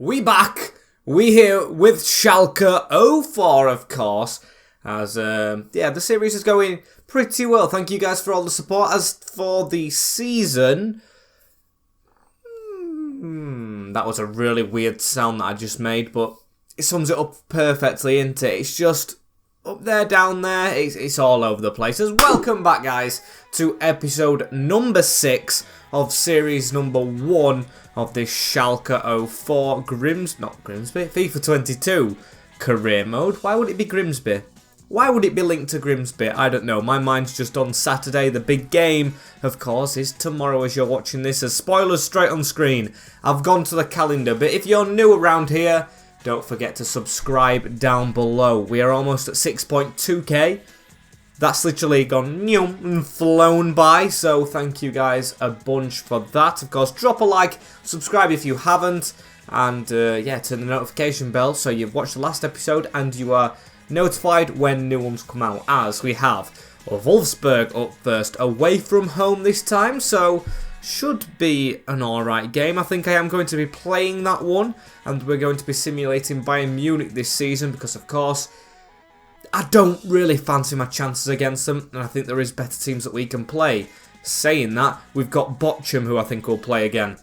We back. We here with Schalke 04, of course. As the series is going pretty well. Thank you guys for all the support. As for the season, that was a really weird sound that I just made, but it sums it up perfectly, isn't it? It's just up there, down there. It's all over the place. Welcome back, guys, to episode number 6 of series number 1 of this Schalke 04 FIFA 22 career mode. Why would it be Grimsby? Why would it be linked to Grimsby? I don't know. My mind's just on Saturday. The big game, of course, is tomorrow as you're watching this. As spoilers straight on screen. I've gone to the calendar, but if you're new around here, don't forget to subscribe down below. We are almost at 6.2k. That's literally gone and flown by, so thank you guys a bunch for that. Of course, drop a like, subscribe if you haven't, and turn the notification bell so you've watched the last episode and you are notified when new ones come out, as we have Wolfsburg up first, away from home this time, so should be an alright game. I think I am going to be playing that one, and we're going to be simulating Bayern Munich this season because, of course, I don't really fancy my chances against them, and I think there is better teams that we can play. Saying that, we've got Bochum, who I think will play again.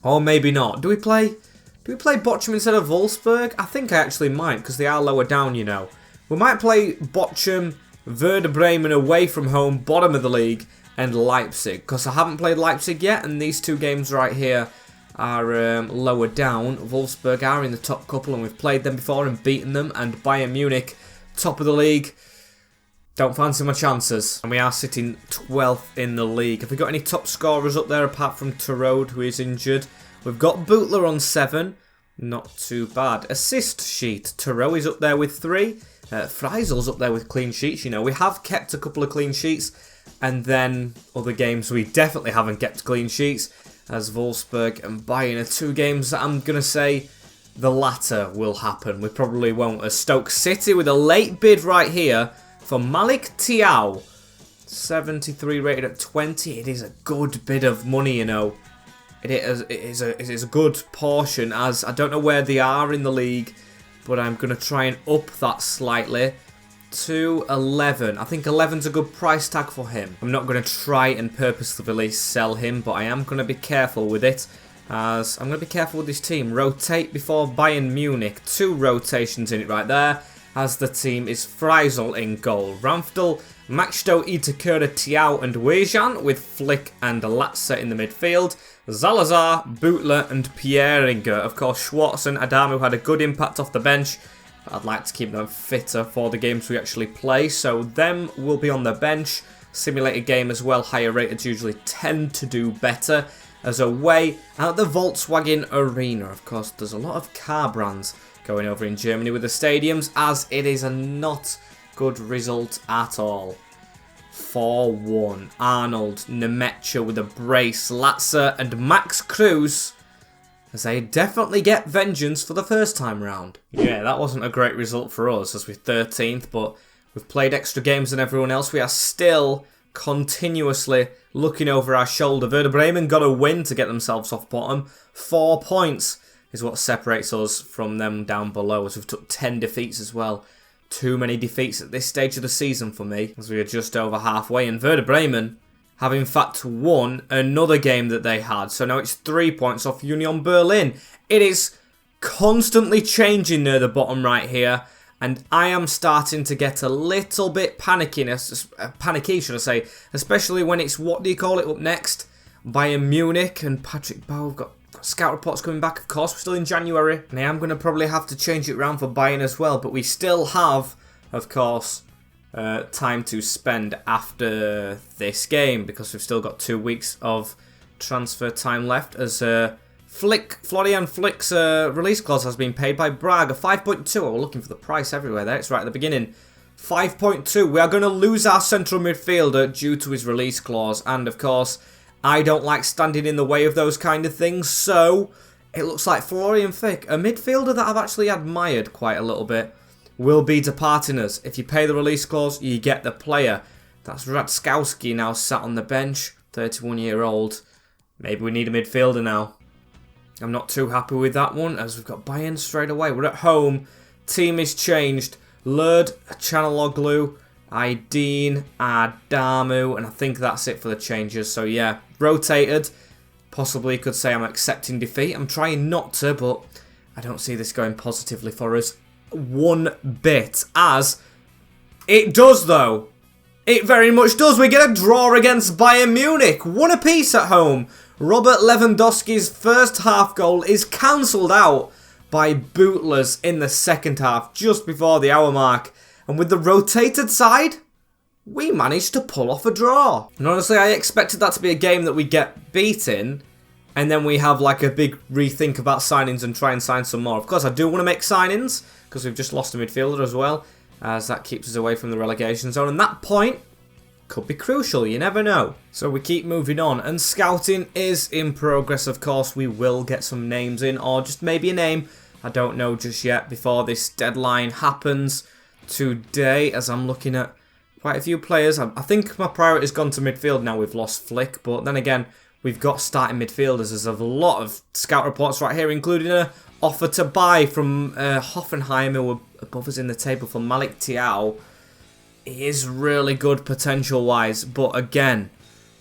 Or maybe not. Do we play Bochum instead of Wolfsburg? I think I actually might, because they are lower down, you know. We might play Bochum, Werder Bremen away from home, bottom of the league, and Leipzig, because I haven't played Leipzig yet, and these two games right here are lower down. Wolfsburg are in the top couple, and we've played them before and beaten them, and Bayern Munich, top of the league. Don't fancy my chances. And we are sitting 12th in the league. Have we got any top scorers up there apart from Terode, who is injured? We've got Bootler on 7. Not too bad. Assist sheet. Terode is up there with 3. Freisel's up there with clean sheets. You know, we have kept a couple of clean sheets. And then other games we definitely haven't kept clean sheets. As Wolfsburg and Bayern are 2 games that I'm going to say the latter will happen. We probably won't. As Stoke City with a late bid right here for Malik Thiaw. 73 rated at 20. It is a good bit of money, you know. It is a good portion, as I don't know where they are in the league, but I'm going to try and up that slightly to 11. I think 11's a good price tag for him. I'm not going to try and purposefully sell him, but I am going to be careful with it. As I'm going to be careful with this team. Rotate before Bayern Munich. 2 rotations in it right there. As the team is Freisel in goal. Ramfdal, Maxto, Itakura, Thiaw and Wejan with Flick and Latza in the midfield. Zalazar, Bootler and Pieringer. Of course, Schwartz and Adamu had a good impact off the bench. But I'd like to keep them fitter for the games we actually play. So them will be on the bench. Simulated game as well. Higher rated usually tend to do better. As away at the Volkswagen Arena. Of course, there's a lot of car brands going over in Germany with the stadiums, as it is a not good result at all. 4-1. Arnold, Nemecha with a brace, Latza and Max Cruz, as they definitely get vengeance for the first time round. Yeah, that wasn't a great result for us, as we're 13th, but we've played extra games than everyone else. We are still continuously looking over our shoulder. Werder Bremen got a win to get themselves off bottom. 4 points is what separates us from them down below, as we've took 10 defeats as well. Too many defeats at this stage of the season for me, as we are just over halfway. And Werder Bremen have in fact won another game that they had. So now it's 3 points off Union Berlin. It is constantly changing near the bottom right here. And I am starting to get a little bit panicky, should I say, especially when it's, what do you call it, up next? Bayern Munich and Patrick Bow have got scout reports coming back, of course. We're still in January, and I am going to probably have to change it around for Bayern as well, but we still have, of course, time to spend after this game, because we've still got 2 weeks of transfer time left, as Florian Flick's release clause has been paid by Braga. 5.2. Oh, we're looking for the price everywhere there. It's right at the beginning. 5.2. We are going to lose our central midfielder due to his release clause. And, of course, I don't like standing in the way of those kind of things. So, it looks like Florian Flick, a midfielder that I've actually admired quite a little bit, will be departing us. If you pay the release clause, you get the player. That's Radskowski now sat on the bench. 31-year-old. Maybe we need a midfielder now. I'm not too happy with that one, as we've got Bayern straight away. We're at home. Team is changed. Lerd, Chanaloglu, Aydin, Adamu, and I think that's it for the changes. So yeah, rotated. Possibly could say I'm accepting defeat. I'm trying not to, but I don't see this going positively for us one bit. As it does, though. It very much does. We get a draw against Bayern Munich. 1 apiece at home. Robert Lewandowski's first half goal is cancelled out by Bootlers in the second half, just before the hour mark. And with the rotated side, we managed to pull off a draw. And honestly, I expected that to be a game that we get beaten, and then we have like a big rethink about signings and try and sign some more. Of course, I do want to make signings, because we've just lost a midfielder as well, as that keeps us away from the relegation zone. And that point could be crucial, you never know. So we keep moving on, and scouting is in progress. Of course, we will get some names in, or just maybe a name. I don't know just yet before this deadline happens today, as I'm looking at quite a few players. I think my priority has gone to midfield now we've lost Flick, but then again, we've got starting midfielders. There's a lot of scout reports right here, including an offer to buy from Hoffenheim, who were above us in the table, for Malik Thiaw. He is really good potential-wise, but again,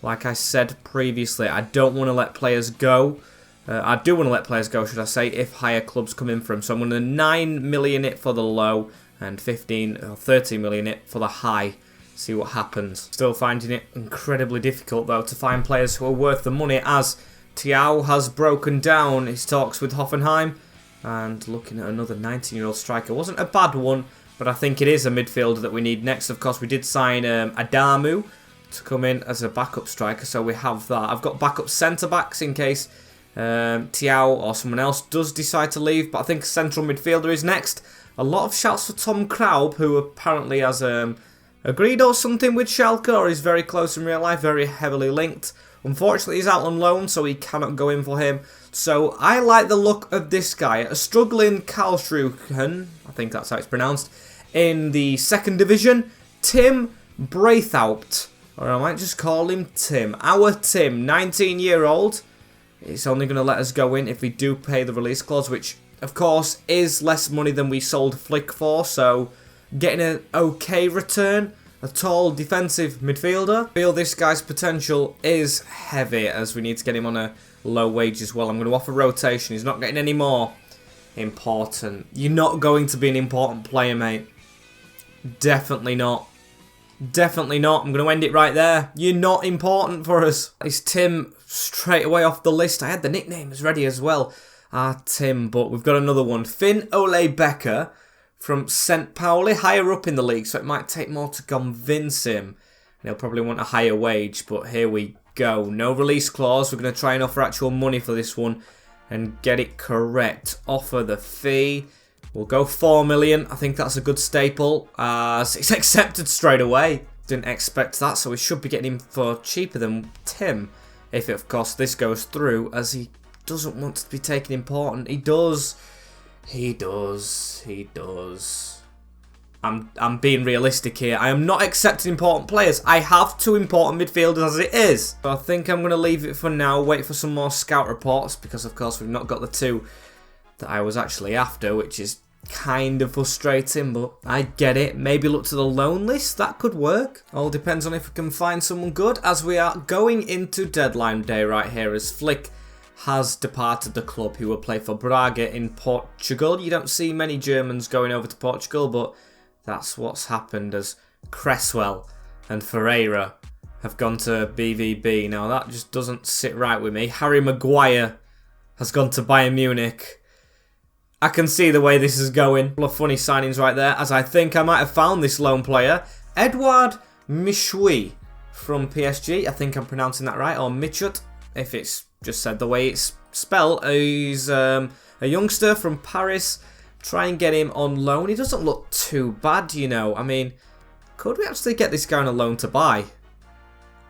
like I said previously, I don't want to let players go. I do want to let players go, should I say, if higher clubs come in for him. So I'm going to 9 million it for the low and 15 or 13 million it for the high. See what happens. Still finding it incredibly difficult, though, to find players who are worth the money, as Thiaw has broken down his talks with Hoffenheim. And looking at another 19-year-old striker. Wasn't a bad one, but I think it is a midfielder that we need next. Of course, we did sign Adamu to come in as a backup striker, so we have that. I've got backup centre-backs in case Thiaw or someone else does decide to leave, but I think central midfielder is next. A lot of shouts for Tom Kraub, who apparently has agreed or something with Schalke, or is very close in real life, very heavily linked. Unfortunately, he's out on loan, so we cannot go in for him. So I like the look of this guy, a struggling Karlsruhe, I think that's how it's pronounced, in the second division, Tim Braithaupt, or I might just call him Tim. Our Tim, 19-year-old. It's only going to let us go in if we do pay the release clause, which, of course, is less money than we sold Flick for, so getting an okay return. A tall defensive midfielder. I feel this guy's potential is heavy, as we need to get him on a low wage as well. I'm going to offer rotation. He's not getting any more important. You're not going to be an important player, mate. Definitely not. Definitely not. I'm going to end it right there. You're not important for us. It's Tim straight away off the list. I had the nicknames ready as well. Tim, but we've got another one. Finn Ole Becker from St. Pauli, higher up in the league, so it might take more to convince him. And he'll probably want a higher wage, but here we go. No release clause. We're going to try and offer actual money for this one and get it correct. Offer the fee. We'll go 4 million. I think that's a good staple, as it's accepted straight away. Didn't expect that, so we should be getting him for cheaper than Tim, if of course this goes through, as he doesn't want to be taken important. He does. He does. He does. I'm being realistic here. I am not accepting important players. I have 2 important midfielders as it is. So I think I'm going to leave it for now. Wait for some more scout reports, because of course we've not got the 2 that I was actually after, which is kind of frustrating, but I get it. Maybe look to the loan list. That could work. All depends on if we can find someone good, as we are going into deadline day right here, as Flick has departed the club. He will play for Braga in Portugal. You don't see many Germans going over to Portugal, but that's what's happened, as Cresswell and Ferreira have gone to BVB. Now that just doesn't sit right with me. Harry Maguire has gone to Bayern Munich. I can see the way this is going. A couple of funny signings right there, as I think I might have found this lone player. Edouard Michui from PSG. I think I'm pronouncing that right, or Michut, if it's just said the way it's spelled. He's a youngster from Paris. Try and get him on loan. He doesn't look too bad, you know. I mean, could we actually get this guy on a loan to buy?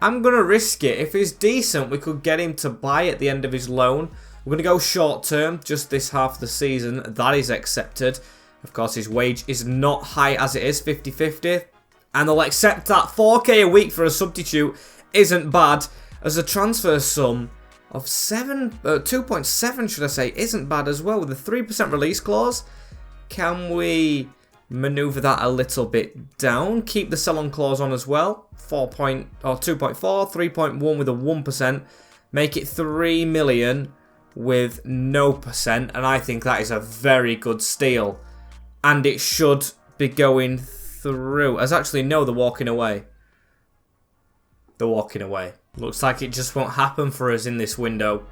I'm going to risk it. If he's decent, we could get him to buy at the end of his loan. We're going to go short term, just this half of the season. That is accepted. Of course, his wage is not high as it is, 50-50. And they'll accept that. 4k a week for a substitute isn't bad. As a transfer sum, of 2.7 should I say, isn't bad as well, with a 3% release clause. Can we maneuver that a little bit down? Keep the sell-on clause on as well. 2.4, 3.1 with a 1%. Make it 3 million with no percent, and I think that is a very good steal. And it should be going through. As actually, no, they're walking away. They're walking away. Looks like it just won't happen for us in this window.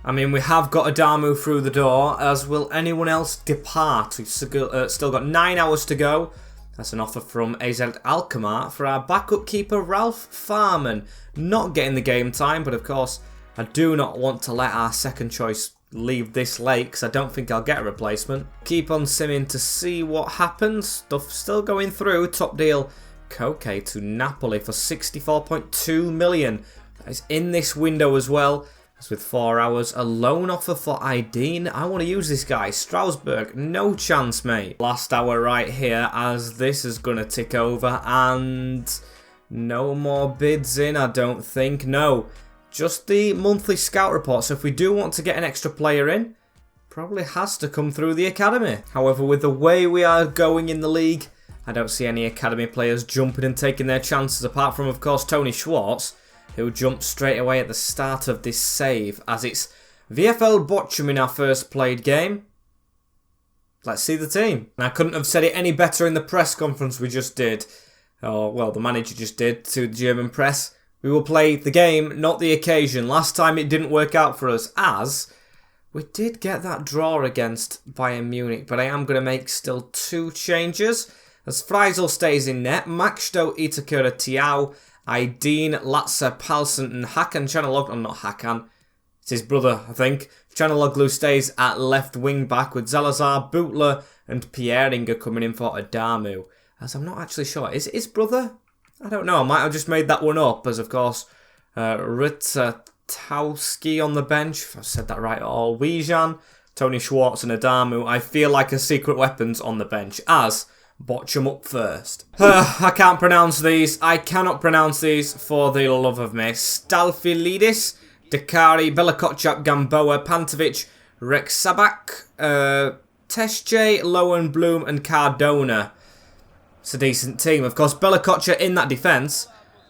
I mean, we have got Adamu through the door, as will anyone else depart. We've still got 9 hours to go. That's an offer from AZ Alkmaar for our backup keeper, Ralph Farman. Not getting the game time, but of course, I do not want to let our second choice leave this late, because I don't think I'll get a replacement. Keep on simming to see what happens. Stuff still going through. Top deal, Koke to Napoli for 64.2 million. That is in this window as well. As with 4 hours, a loan offer for Aydin. I want to use this guy. Strasbourg, no chance, mate. Last hour right here, as this is going to tick over, and no more bids in, I don't think. No, just the monthly scout report. So if we do want to get an extra player in, probably has to come through the academy. However, with the way we are going in the league, I don't see any academy players jumping and taking their chances, apart from, of course, Tony Schwartz, who jumped straight away at the start of this save, as it's VfL Bochum in our first played game. Let's see the team. And I couldn't have said it any better in the press conference we just did. Or, well, the manager just did to the German press. We will play the game, not the occasion. Last time it didn't work out for us, as we did get that draw against Bayern Munich. But I am going to make still 2 changes. As Freisel stays in net, Maxto, Itakura, Tiao, Aydin, Latza, Palsen and Hakan Chanaloglu, not Hakan, it's his brother, I think. Chanaloglu stays at left wing back with Zalazar, Bootler and Pieringa coming in for Adamu. As I'm not actually sure, is it his brother? I don't know, I might have just made that one up, as of course, Ritzatowski on the bench, if I've said that right at all. Wijan, Tony Schwartz and Adamu. I feel like a secret weapons on the bench, as Bochum up first. I can't pronounce these. I cannot pronounce these for the love of me. Stalfilidis, Dakari, Belakochak, Gamboa, Pantovic, Rexabak, Tesche, Lowenblum and Cardona. It's a decent team. Of course, Belakocha in that defence.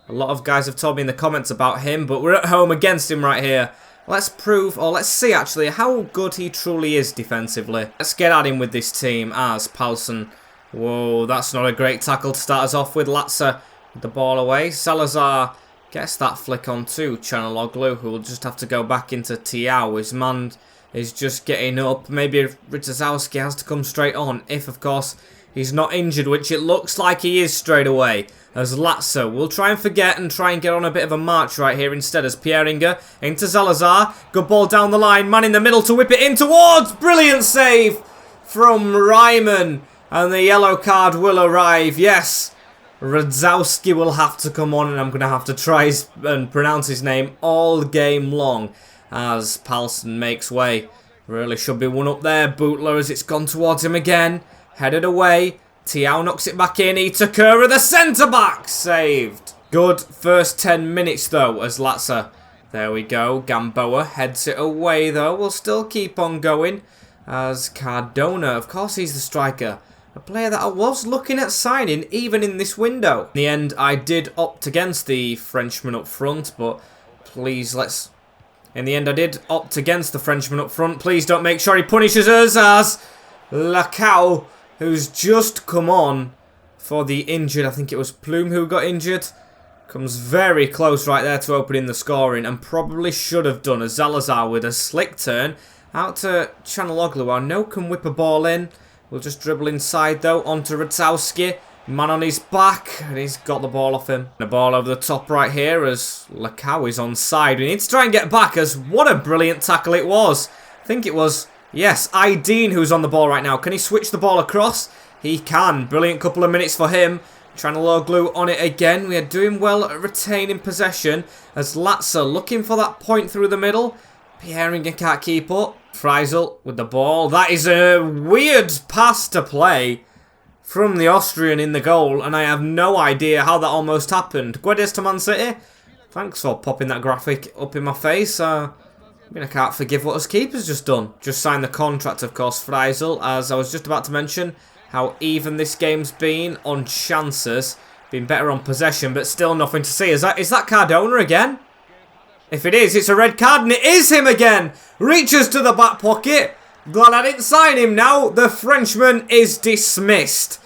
A lot of guys have told me in the comments about him, but we're at home against him right here. Let's prove, or let's see actually, how good he truly is defensively. Let's get at him with this team as Palsen. Whoa, that's not a great tackle to start us off with. Latza with the ball away. Salazar gets that flick on to Chanaloglu, who will just have to go back into Tiao. His man is just getting up. Maybe Rizazowski has to come straight on, if of course he's not injured, which it looks like he is straight away. As Latza will try and forget and try and get on a bit of a march right here instead, as Pieringa into Salazar. Good ball down the line, man in the middle to whip it in towards. Brilliant save from Ryman. And the yellow card will arrive. Yes, Radzowski will have to come on, and I'm going to have to try and pronounce his name all game long as Palsen makes way. Really should be one up there. Bootler as it's gone towards him again. Headed away. Tiao knocks it back in. Itakura, the centre-back, saved. Good first 10 minutes, though, as Latza. There we go. Gamboa heads it away, though. We'll still keep on going. As Cardona, of course he's the striker. A player that I was looking at signing even in this window. In the end, I did opt against the Frenchman up front, but please let's... In the end, I did opt against the Frenchman up front. Please don't make sure he punishes us, as Lacau, who's just come on for the injured. I think it was Plume who got injured. Comes very close right there to opening the scoring, and probably should have done, as Zalazar with a slick turn out to Chanaloglu. I know can whip a ball in. We'll just dribble inside, though, onto Radzowski. Man on his back, and he's got the ball off him. The ball over the top right here as Lacau is onside. We need to try and get back, as what a brilliant tackle it was. I think it was, yes, Aydin who's on the ball right now. Can he switch the ball across? He can. Brilliant couple of minutes for him. Chanaloglu on it again. We are doing well at retaining possession, as Latza looking for that point through the middle. Pieringa can't keep up. Freisel with the ball. That is a weird pass to play from the Austrian in the goal, and I have no idea how that almost happened. Guedes to Man City. Thanks for popping that graphic up in my face. I mean, I can't forgive what his keeper's just done. Just signed the contract, of course, Freisel, as I was just about to mention how even this game's been on chances. Been better on possession, but still nothing to see. Is that Cardona again? If it is, it's a red card, and it is him again. Reaches to the back pocket. Glad I didn't sign him now. The Frenchman is dismissed.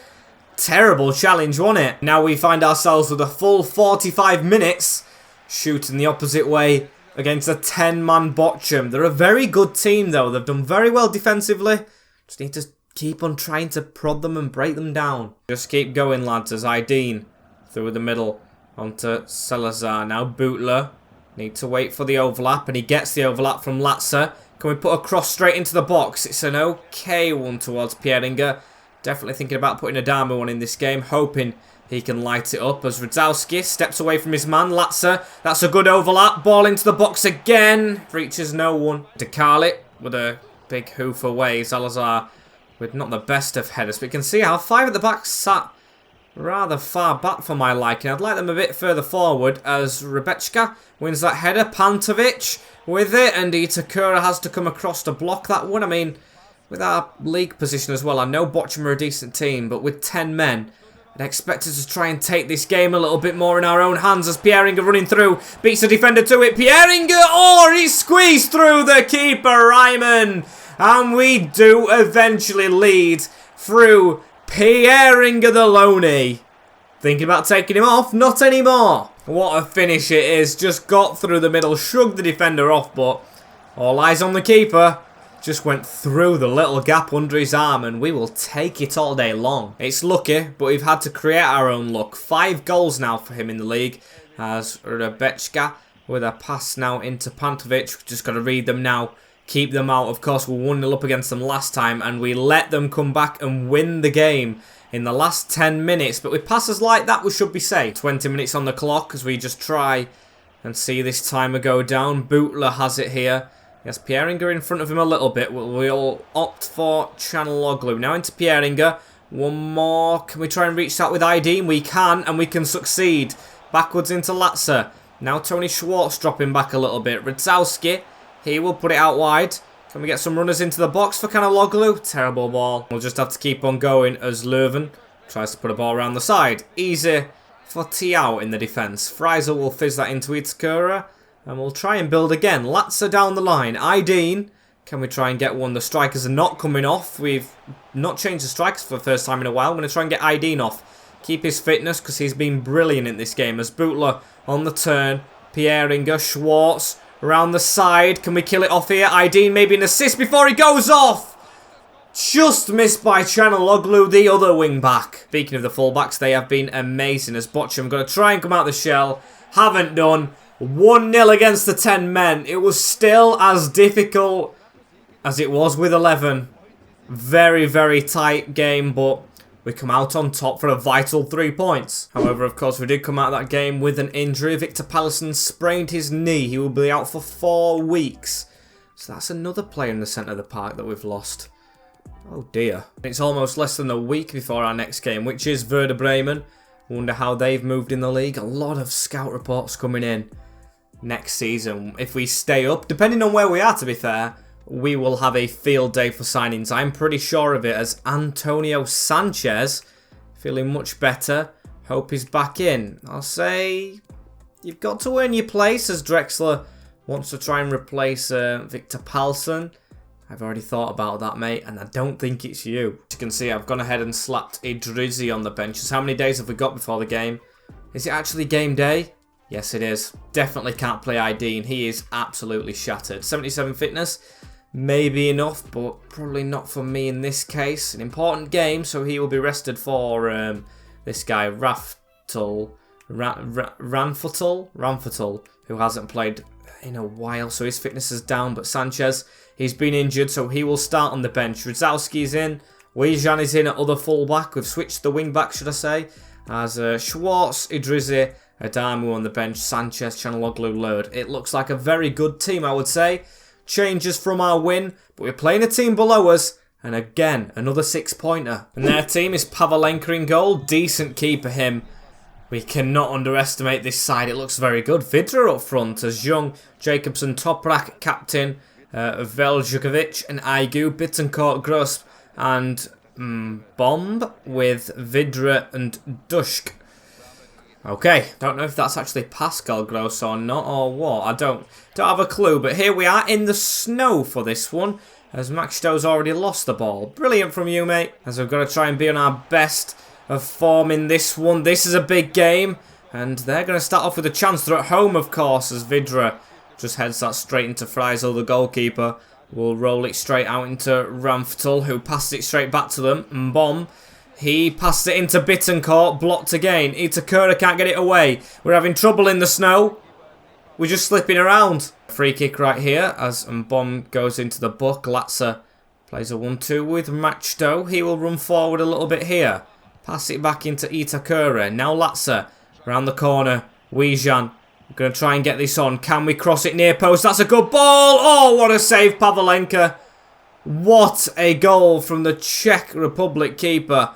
Terrible challenge, wasn't it? Now we find ourselves with a full 45 minutes shooting the opposite way against a 10-man Bochum. They're a very good team, though. They've done very well defensively. Just need to keep on trying to prod them and break them down. Just keep going, lads, as Aydin through the middle onto Salazar. Now Bootler. Need to wait for the overlap, and he gets the overlap from Latzer. Can we put a cross straight into the box? It's an okay one towards Pieringa. Definitely thinking about putting a Adama one in this game, hoping he can light it up as Radzowski steps away from his man, Latzer. That's a good overlap. Ball into the box again. Reaches no one. De Carlit with a big hoof away. Salazar with not the best of headers, but you can see how 5 at the back sat rather far back for my liking. I'd like them a bit further forward as Rebechka wins that header. Pantovic with it, and Itakura has to come across to block that one. I mean, with our league position as well, I know Bochum are a decent team, but with 10 men, I'd expect us to try and take this game a little bit more in our own hands as Pieringa running through, beats the defender to it. Pieringa, oh, he squeezed through the keeper, Ryman. And we do eventually lead through Pieringa the Loney. Thinking about taking him off? Not anymore. What a finish it is. Just got through the middle, shrugged the defender off, but all eyes on the keeper. Just went through the little gap under his arm, and we will take it all day long. It's lucky, but we've had to create our own luck. 5 goals now for him in the league, as Rebechka with a pass now into Pantovic. We've just got to read them now. Keep them out. Of course, we 1-0 up against them last time, and we let them come back and win the game in the last 10 minutes. But with passes like that, we should be safe. 20 minutes on the clock as we just try and see this timer go down. Bootler has it here. Yes, Pieringa in front of him a little bit. We'll opt for Chanaloglu. Now into Pieringa. One more. Can we try and reach that with Aydin? We can, and we can succeed. Backwards into Latzer. Now Tony Schwartz dropping back a little bit. Radzowski. He will put it out wide. Can we get some runners into the box for Chanaloglu? Terrible ball. We'll just have to keep on going as Leuven tries to put a ball around the side. Easy for Tiao in the defence. Freisel will fizz that into Itakura. And we'll try and build again. Latzer down the line. Aydin. Can we try and get one? The strikers are not coming off. We've not changed the strikers for the first time in a while. I'm going to try and get Aydin off. Keep his fitness because he's been brilliant in this game. As Bootler on the turn. Pieringa. Schwartz around the side. Can we kill it off here? Aydin maybe an assist before he goes off. Just missed by Chanaloglu, the other wing back. Speaking of the fullbacks, they have been amazing as Bochum going to try and come out the shell. Haven't done. 1-0 against the 10 men. It was still as difficult as it was with 11. Very, very tight game, but we come out on top for a vital 3 points. However, of course, we did come out of that game with an injury. Victor Pallison sprained his knee. He will be out for 4 weeks. So that's another player in the centre of the park that we've lost. Oh dear. It's almost less than a week before our next game, which is Werder Bremen. Wonder how they've moved in the league. A lot of scout reports coming in. Next season, if we stay up, depending on where we are to be fair, we will have a field day for signings. I'm pretty sure of it as Antonio Sanchez, feeling much better. Hope he's back in. I'll say you've got to earn your place as Drexler wants to try and replace Victor Pallison. I've already thought about that, mate, and I don't think it's you. As you can see, I've gone ahead and slapped Idrizi on the bench. How many days have we got before the game? Is it actually game day? Yes, it is. Definitely can't play Aydin. He is absolutely shattered. 77 fitness, maybe enough, but probably not for me in this case. An important game, so he will be rested for this guy, Ranfutel, who hasn't played in a while, so his fitness is down. But Sanchez, he's been injured, so he will start on the bench. Radzowski's in. Wejan is in at other fullback. We've switched the wing back, should I say, as Schwartz, Idrizi, Adamu on the bench, Sanchez, Chanaloglu, Lerd. It looks like a very good team, I would say. Changes from our win, but we're playing a team below us, and again, another 6-pointer. And their team is Pavlenka in goal. Decent keeper, him. We cannot underestimate this side. It looks very good. Vidra up front as Young, Jacobson, Toprak, captain, Veljukovic and Aigu, Bittencourt, Grosp and Bomb with Vidra and Dushk. Okay, don't know if that's actually Pascal Gross or not or what. I don't have a clue, but here we are in the snow for this one as Max Stowe's already lost the ball. Brilliant from you, mate, as we've got to try and be on our best of form in this one. This is a big game, and they're going to start off with a chance. They're at home, of course, as Vidra just heads that straight into Freisel, the goalkeeper. Will roll it straight out into Ramftel, who passes it straight back to them. Mbom, he passes it into Bittencourt, blocked again. Itakura can't get it away. We're having trouble in the snow. We're just slipping around. Free kick right here as Mbom goes into the book. Latza plays a 1-2 with Machdo. He will run forward a little bit here. Pass it back into Itakura. Now Latza around the corner. Wijan. We're going to try and get this on. Can we cross it near post? That's a good ball. Oh, what a save, Pavlenka. What a goal from the Czech Republic keeper.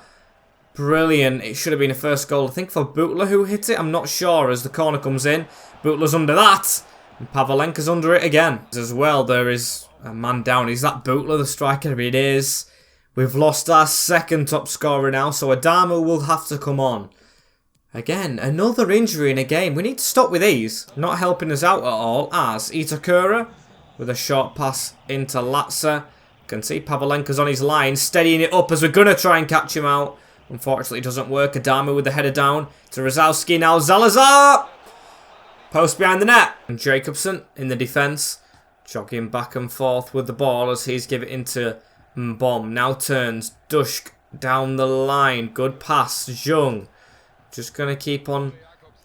Brilliant. It should have been a first goal, I think, for Butler who hit it. I'm not sure as the corner comes in. Butler's under that. And Pavlenka's under it again. As well, there is a man down. Is that Butler, the striker? It is. We've lost our second top scorer now, so Adamu will have to come on. Again, another injury in a game. We need to stop with these. Not helping us out at all as Itakura with a short pass into Latza. You can see Pavlenka's on his line, steadying it up as we're going to try and catch him out. Unfortunately, it doesn't work. Adamu with the header down to Rozalski. Now Zalazar! Post behind the net. And Jacobson in the defence. Jogging back and forth with the ball as he's given it into Mbom. Now turns Dushk down the line. Good pass. Jung. Just going to keep on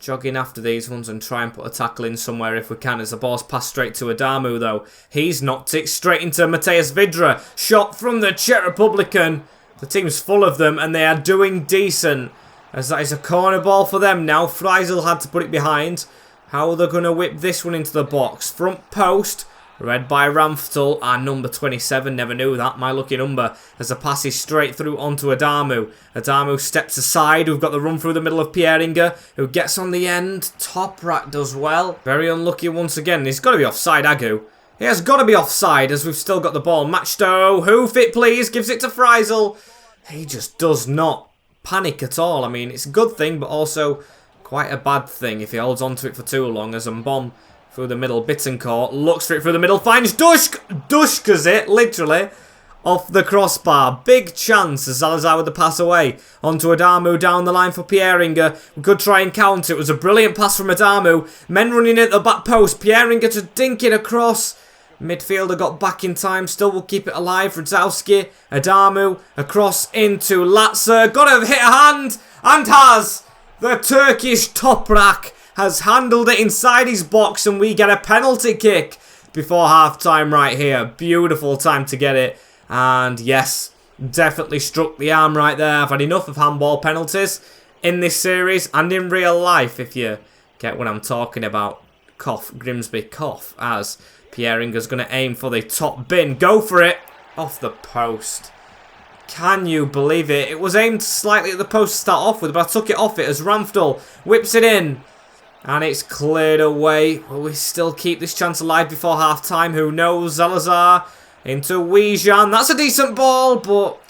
jogging after these ones and try and put a tackle in somewhere if we can, as the ball's passed straight to Adamu though. He's knocked it straight into Mateus Vidra. Shot from the Czech Republican. The team's full of them and they are doing decent, as that is a corner ball for them now. Freisel had to put it behind. How are they going to whip this one into the box? Front post. Read by Ramftel, our number 27, never knew that, my lucky number, as the pass is straight through onto Adamu. Adamu steps aside, we've got the run through the middle of Pieringa, who gets on the end. Toprak does well. Very unlucky once again. He's got to be offside, Agu. He has got to be offside, as we've still got the ball. Machdo, hoof it please, gives it to Freisel. He just does not panic at all. I mean, it's a good thing, but also quite a bad thing if he holds on to it for too long, as Mbom through the middle, Bittencourt looks for it through the middle, finds Dushk. Dushkas it, literally, off the crossbar. Big chance as Zalazar with the pass away. Onto Adamu down the line for Pieringa. We could try and counter. It was a brilliant pass from Adamu. Men running at the back post. Pieringa to dink it across. Midfielder got back in time. Still will keep it alive. Radzowski. Adamu across into Latza. Got to hit a hand. And has. The Turkish Toprak has handled it inside his box and we get a penalty kick before half-time right here. Beautiful time to get it. And yes, definitely struck the arm right there. I've had enough of handball penalties in this series and in real life, if you get what I'm talking about. Cough, Grimsby, cough, as Pieringa's going to aim for the top bin. Go for it. Off the post. Can you believe it? It was aimed slightly at the post to start off with, but I took it off it as Ramftel whips it in. And it's cleared away. Will we still keep this chance alive before half-time? Who knows? Zalazar into Wijan. That's a decent ball, but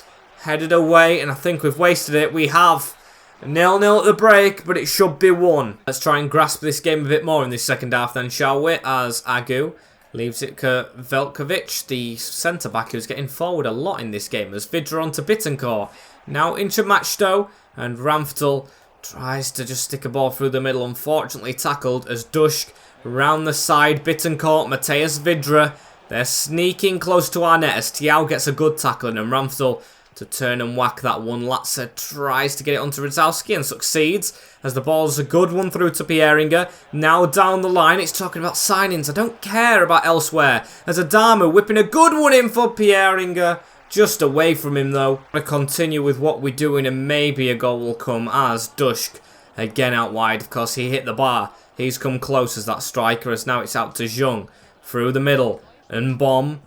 headed away. And I think we've wasted it. We have 0-0 at the break, but it should be 1. Let's try and grasp this game a bit more in this second half then, shall we? As Agu leaves it to Velkovic, the centre-back who's getting forward a lot in this game. As Vidra onto Bittencourt. Now into Machdo and Ramftel tries to just stick a ball through the middle. Unfortunately tackled as Dushk round the side. Bittencourt, Mateus Vidra. They're sneaking close to our net as Tiao gets a good tackle and Ramftel to turn and whack that one. Latza tries to get it onto Radzowski and succeeds as the ball's a good one through to Pieringa. Now down the line, it's talking about signings. I don't care about elsewhere. As Adamu whipping a good one in for Pieringa. Just away from him though. Going to continue with what we're doing and maybe a goal will come as Dushk again out wide. Of course he hit the bar. He's come close as that striker as now it's out to Jung. Through the middle. And Bomb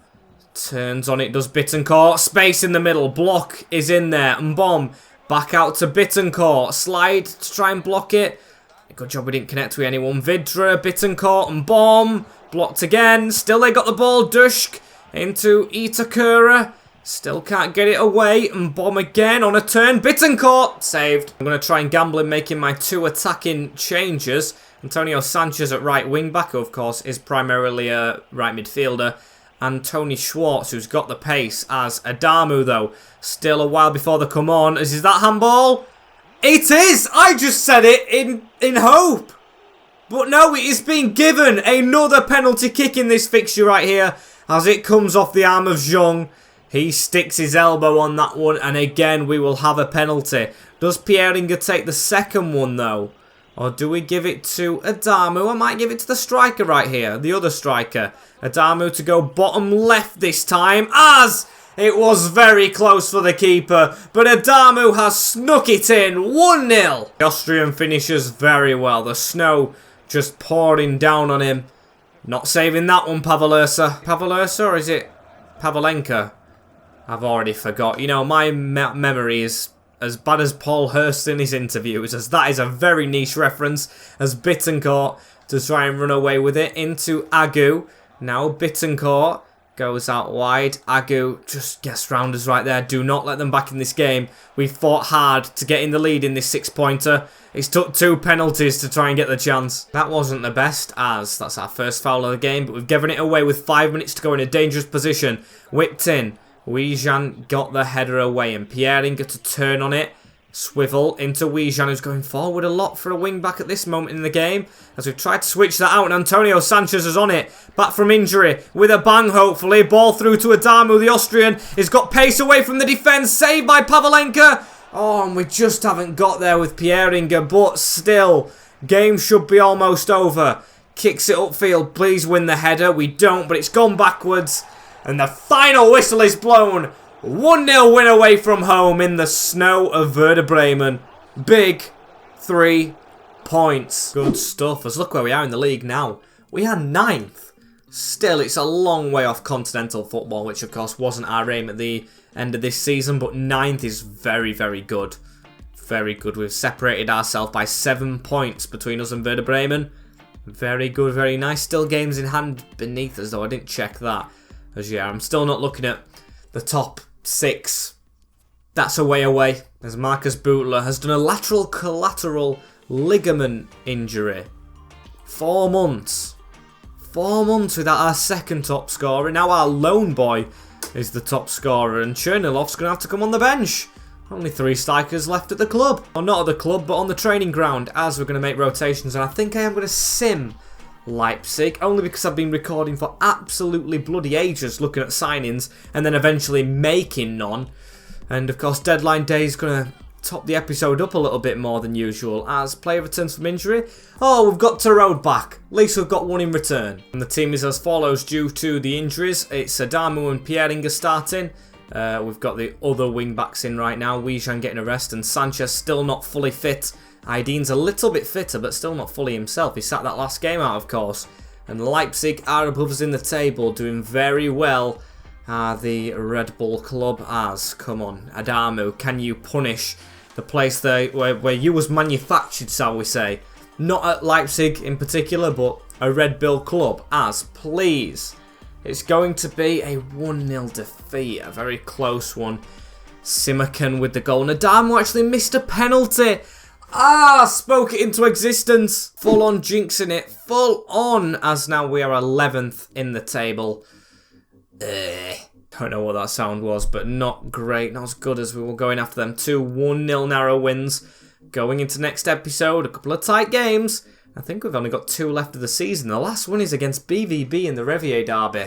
turns on it, does Bittencourt. Space in the middle. Block is in there. And Bomb Back out to Bittencourt. Slide to try and block it. Good job we didn't connect with anyone. Vidra, Bittencourt and Bomb. Blocked again. Still they got the ball. Dushk into Itakura. Still can't get it away. And Bomb again on a turn. Bittencourt saved. I'm going to try and gamble in making my 2 attacking changes. Antonio Sanchez at right wing back, who of course is primarily a right midfielder. And Tony Schwartz, who's got the pace, as Adamu, though. Still a while before they come on. Is that handball? It is! I just said it in hope. But no, it is being given. Another penalty kick in this fixture right here. As it comes off the arm of Zhang. He sticks his elbow on that one. And again, we will have a penalty. Does Pieringa take the second one, though? Or do we give it to Adamu? I might give it to the striker right here. The other striker. Adamu to go bottom left this time. As it was very close for the keeper. But Adamu has snuck it in. 1-0. The Austrian finishes very well. The snow just pouring down on him. Not saving that one, Pavelursa. Pavelursa, or is it Pavelenka? I've already forgot. You know, my memory is as bad as Paul Hurst in his interviews, as that is a very niche reference, as Bittencourt to try and run away with it into Agu. Now Bittencourt goes out wide. Agu just gets round us right there. Do not let them back in this game. We fought hard to get in the lead in this 6-pointer. It's took 2 penalties to try and get the chance. That wasn't the best, as that's our first foul of the game, but we've given it away with 5 minutes to go in a dangerous position. Whipped in. Wijan got the header away, and Pieringa to turn on it. Swivel into Wijan, who's going forward a lot for a wing-back at this moment in the game. As we've tried to switch that out, and Antonio Sanchez is on it. Back from injury, with a bang hopefully. Ball through to Adamu, the Austrian. He's got pace away from the defence, saved by Pavelenka. Oh, and we just haven't got there with Pieringa, but still, game should be almost over. Kicks it upfield, please win the header. We don't, but it's gone backwards. And the final whistle is blown. 1-0 win away from home in the snow of Werder Bremen. Big 3 points. Good stuff. Let's look where we are in the league now. We are 9th. Still, it's a long way off continental football, which of course wasn't our aim at the end of this season. But 9th is very, very good. Very good. We've separated ourselves by 7 points between us and Werder Bremen. Very good, very nice. Still games in hand beneath us, though. I didn't check that. As yeah, I'm still not looking at the top 6. That's a way away. As Marcus Butler has done a lateral collateral ligament injury. 4 months. 4 months without our second top scorer. Now our lone boy is the top scorer. And Chernilov's going to have to come on the bench. Only 3 strikers left at the club. Or not at the club, but on the training ground. As we're going to make rotations. And I think I am going to sim Leipzig, only because I've been recording for absolutely bloody ages looking at signings and then eventually making none. And of course deadline day is going to top the episode up a little bit more than usual as player returns from injury. Oh, we've got Tarode back. At least we've got one in return. And the team is as follows due to the injuries. It's Adamu and Pieringa starting. We've got the other wing backs in right now. Wijan getting a rest and Sanchez still not fully fit. Aydin's a little bit fitter, but still not fully himself. He sat that last game out, of course. And Leipzig are above us in the table, doing very well. The Red Bull club as. Come on, Adamu, can you punish the place where you was manufactured, shall we say? Not at Leipzig in particular, but a Red Bull club as, please. It's going to be a 1-0 defeat, a very close one. Simakan with the goal. And Adamu actually missed a penalty. Spoke it into existence. Full on jinxing it. Full on. As now we are 11th in the table. Don't know what that sound was, but not great. Not as good as we were going after them. 2 1-0 narrow wins. Going into next episode. A couple of tight games. I think we've only got 2 left of the season. The last one is against BVB in the Revier Derby.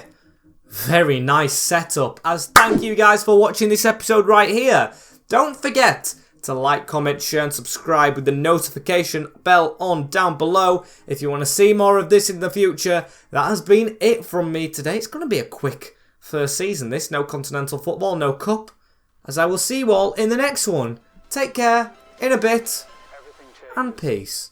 Very nice setup. As thank you guys for watching this episode right here. Don't forget to like, comment, share and subscribe with the notification bell on down below if you want to see more of this in the future. That has been it from me today. It's going to be a quick first season this. No continental football, no cup. As I will see you all in the next one. Take care, in a bit, and peace.